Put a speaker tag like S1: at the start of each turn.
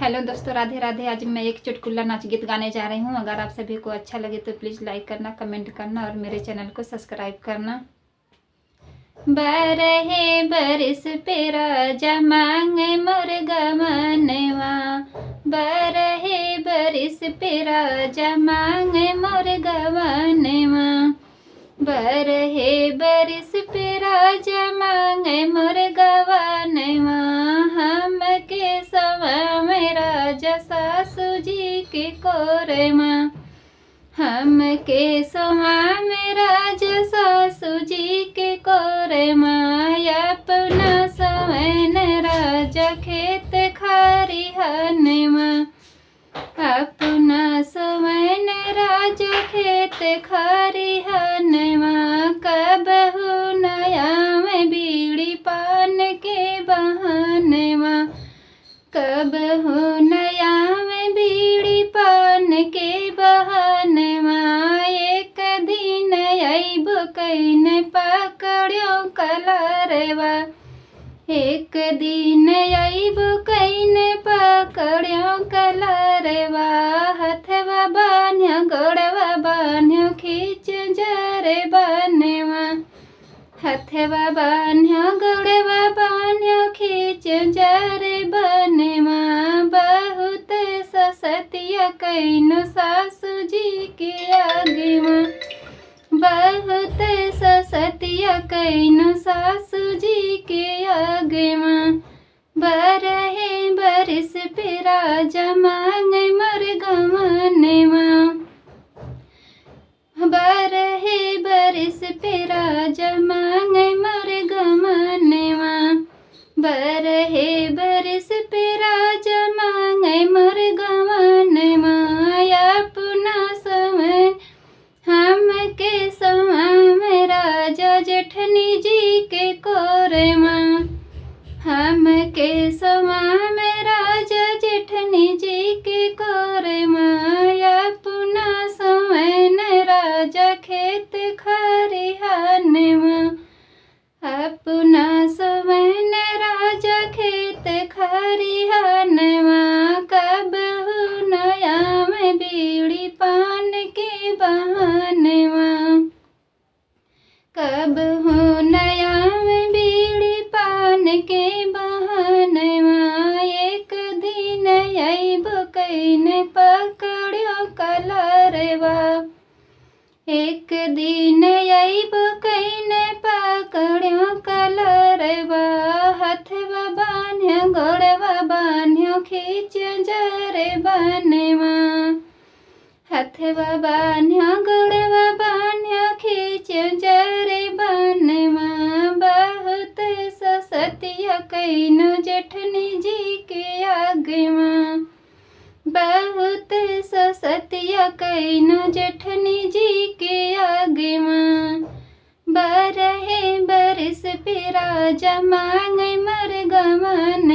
S1: Hello दोस्तों, राधे राधे। आज मैं एक चुटकुला नाच गीत गाने जा रही हूँ। अगर आप सभी को अच्छा लगे तो प्लीज़ लाइक करना, कमेंट करना और मेरे चैनल को सब्सक्राइब करना। बारहे बरिस पे राजा मांगे मोर गवनवा, बारहे बरिस पे राजा मांगे मोर गवनवा, बारहे बरिस पे राजा मांगे मोर गवनवा। हमके सवा में राजा सासू जी के कोरमा, हमके सवा में राजा सासू जी के कोरमा। अपना सवन राजा खेत खरिहनवा, अपना सवन राजा खेत खरिहनवा। कबहू नया में बीड़ी पान के बहनवा, कबहू नया में बीड़ी पान के बहनवा। एक दिन अइब कैन पकड़ो कलरवा, एक दिन अइब कैन पकड़ो कलरवा। हथवा बान्ह गोड़वा बान्ह खींच जरे बनवा, हथवा बान्ह गोड़वा बान्ह खींच जरे बनवा। बहुत ससतिया कैनु सासू जी के आगवा, बहुत ससतिया कैनु सासू जी के आगवा। बारहे बरिस पे राजा मांगे मोर गवनवा, बारहे बरिस पे राजा मांगे मोर गवनवा, बारहे बरिस पे राजा मांगे मोर गवनवा। अपना सवन हमके सवा में राजा जेठनी जी के कोरमा, हमके सवा में राजा जेठनी जी के कोरमा। अपना सवन राजा खेत खरिहनवा, अपना सवन राजा खेत खरिहनवा। कबहू नया में बीड़ी पान के बहनवा, कबहू नया में बीड़ी पान के बहनवा। एक दिन अइब कैन पकड़ो कलरवा, एक दिन अइब कैन पकड़ो कलरवा। हथवा बान्ह गोड़वा बान्ह खींच जरे बनवा, हथवा बान्ह गोड़वा बान्ह खींच जरे बनवा। बहुत ससतिया कैनु जेठनी जी के आगवा, बहुत ससतिया कैनु जेठनी जी के आगवा। बारहे बरिस पे राजा मांगे मोर गवन।